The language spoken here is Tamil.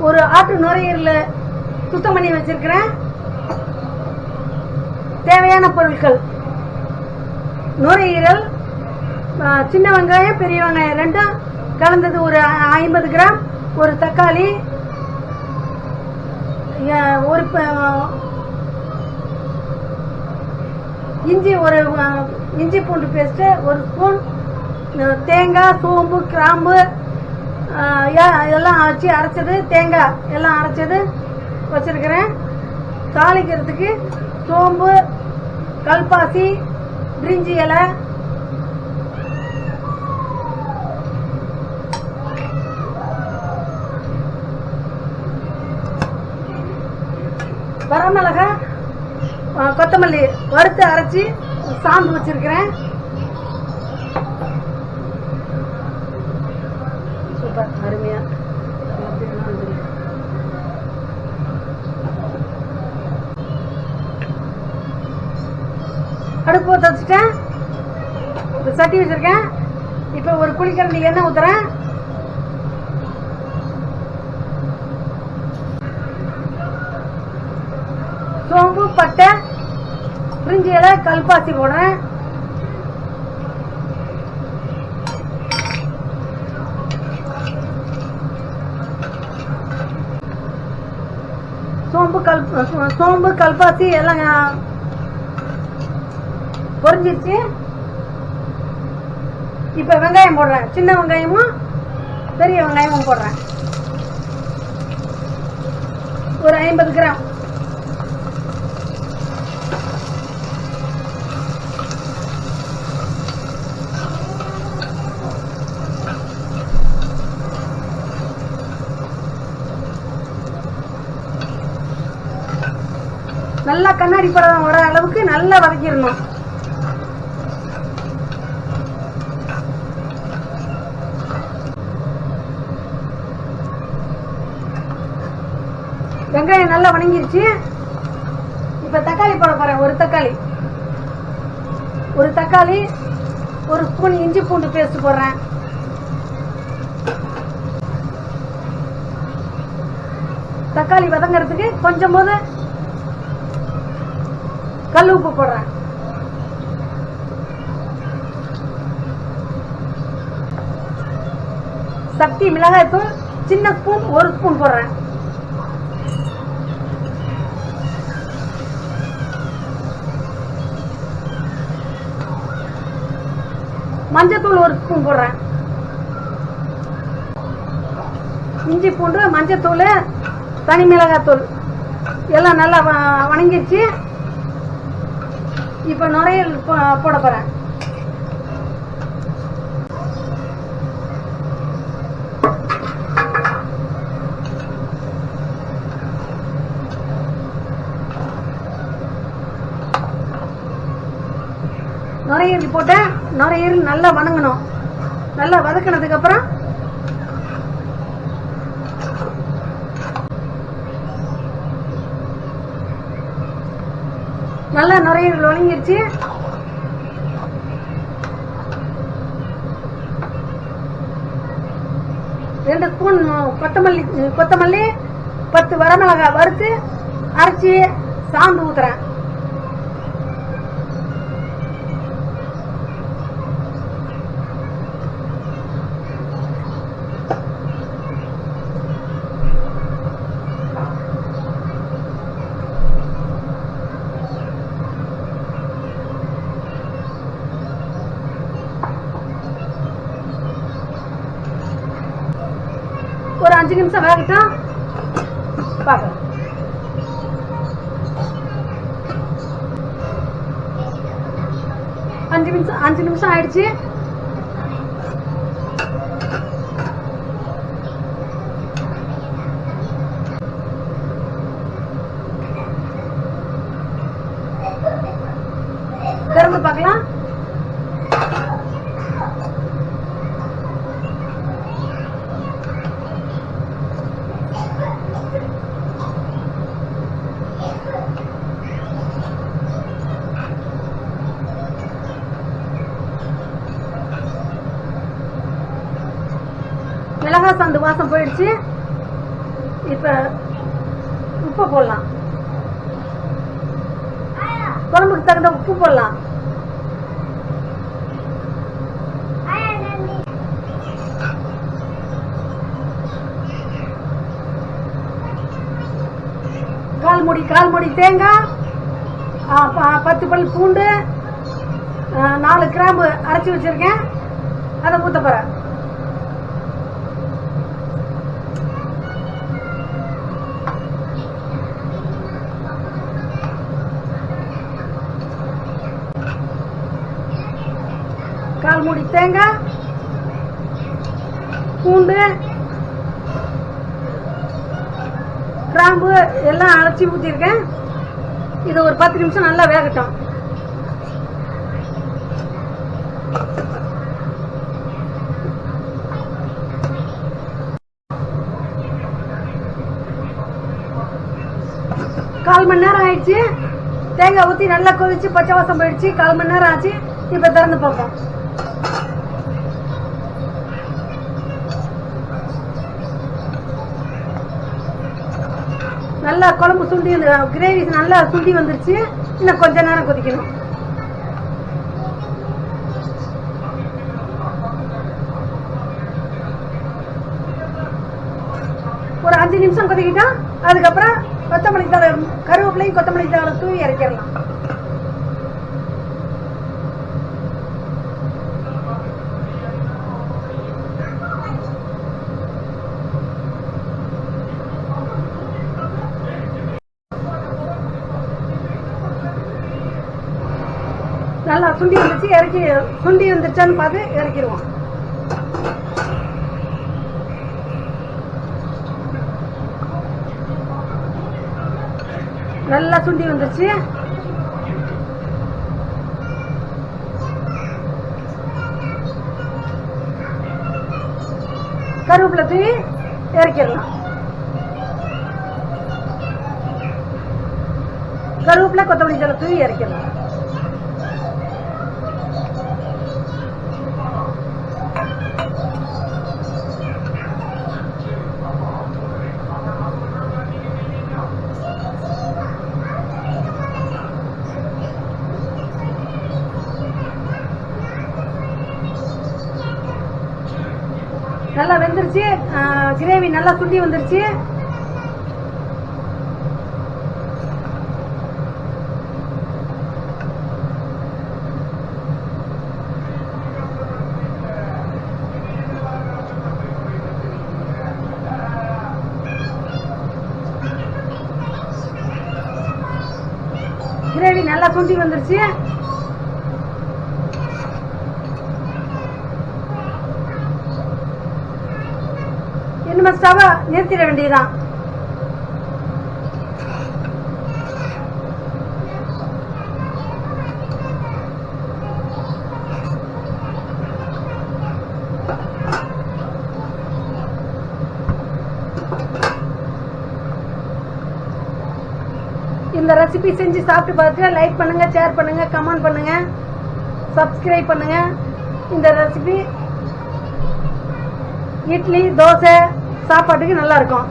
ஒரு ஆட்டு நுரையீரல் சுத்தம் பண்ணி வச்சிருக்கிறேன். தேவையான பொருட்கள்: நுரையீரல், சின்ன வெங்காயம், பெரிய வெங்காயம் ரெண்டும் கலந்தது ஒரு 50 கிராம், ஒரு தக்காளி, ஒரு இஞ்சி, ஒரு இஞ்சி பூண்டு பேஸ்ட்டு, ஒரு ஸ்பூன், தேங்காய், சோம்பு, கிராம்பு எல்லாம் வச்சு அரைச்சது, தேங்காய் எல்லாம் அரைச்சது வச்சிருக்கிறேன். தாளிக்கிறதுக்கு சோம்பு, கல்பாசி, பிரிஞ்சி இலை, வரமிளகாய், கொத்தமல்லி வறுத்து அரைச்சி சாந்து வச்சிருக்கிறேன். சூப்பர், அருமையா. அடுப்பு ஊற்ற வச்சுட்டேன். சட்டி வச்சிருக்கேன். இப்போ ஒரு குழிக்கரண்டி எண்ணெய் ஊத்துறேன். சோம்பு, பட்டை, பிரிஞ்சி இலை, கல்பாசி போடுறேன். சோம்பு, கல்பாசி எல்லாம் பொரிஞ்சிருச்சு. இப்ப வெங்காயம் போடுறேன். சின்ன வெங்காயமும் பெரிய வெங்காயமும் போடுறேன். ஒரு 50 கிராம். நல்லா கண்ணாடி படம் வர அளவுக்கு நல்லா வதக்கிடணும். வெங்காயம் நல்லா வணங்கிருச்சு. இப்ப தக்காளி போட போறேன். ஒரு தக்காளி, ஒரு ஸ்பூன் இஞ்சி பூண்டு பேஸ்ட் போடுறேன். தக்காளி வதங்கிறதுக்கு கொஞ்சம் போது கல் உப்பு போடுறேன். சக்தி மிளகாய் தூள் சின்ன ஸ்பூன், ஒரு ஸ்பூன் போடுறேன். மஞ்சத்தூள் ஒரு ஸ்பூன் போடுறேன். இஞ்சி பூண்டு, மஞ்சத்தூள், தனி மிளகாய் தூள் எல்லாம் நல்லா வணங்கிடுச்சு. இப்ப நுரையீரல் போட போறேன். நுரையீரல் போட்டேன். நுரையீரல் நல்லா வணங்கணும். நல்லா வதக்கினதுக்கு அப்புறம் நல்லா நுரையீரல் வணங்கிருச்சு. ரெண்டு ஸ்பூன் கொத்தமல்லி, 10 வரமிளகாய் வறுத்து அரைச்சி சாந்து ஊத்துறேன். ஒரு 5 நிமிஷம் வேகட்டும். பார்க்கலாம். 5 நிமிஷம் ஆயிடுச்சு. திறந்து பார்க்கலாம். மிளகாய் சாந்து வாசம் போயிடுச்சு. இப்போ உப்பு போடலாம், குழம்புக்கு தகுந்த உப்பு போடலாம். கால் மூடி தேங்காய், 10 பல் பூண்டு, 4 கிராம்பு அரைச்சி வச்சிருக்கேன், அதை ஊத்த போறேன். கால் மூடி தேங்காய், பூண்டு, கிராம்பு எல்லாம் அரைச்சி ஊற்றிருக்கேன். இது ஒரு 10 நிமிஷம் நல்லா வேகட்டும். கால் மணி நேரம் ஆயிடுச்சு. தேங்காய் ஊற்றி நல்லா கொதிச்சு பச்சை வாசம் போயிடுச்சு. 1/4 மணி நேரம் ஆச்சு. இப்போ திறந்து பார்ப்போம். நல்லா குழம்பு சுண்டி, கிரேவி நல்லா சுண்டி வந்துருச்சு. இன்னும் கொஞ்ச நேரம் கொதிக்கணும். ஒரு 5 நிமிஷம் கொதிக்கிட்டோம். அதுக்கப்புறம் கொத்தமல்லி தழை, கருவேப்பிலையும் கொத்தமல்லி தழை தூவி இறக்கிடலாம். நல்லா சுண்டி வந்துச்சு. இறக்கி சுண்டி வந்துருச்சான்னு பார்த்து இறக்கிடுவோம். நல்லா சுண்டி வந்துருச்சு. கருவேப்பிலை தூவி இறக்கிடலாம். கருவேப்பிலை கொத்தமல்லி தழை தூவி இறக்கிடலாம். நல்லா வெந்துருச்சு. கிரேவி நல்லா சுண்டி வந்துருச்சு. கிரேவி நல்லா சுண்டி வந்துருச்சு. இனிமே ஸ்டவ் நிறுத்திட வேண்டியதுதான். இந்த ரெசிபி செஞ்சு சாப்பிட்டு பார்த்து லைக் பண்ணுங்க, ஷேர் பண்ணுங்க, கமெண்ட் பண்ணுங்க, சப்ஸ்கிரைப் பண்ணுங்க. இந்த ரெசிபி இட்லி, தோசை, சாப்பாட்டுக்கு நல்லா இருக்கும்.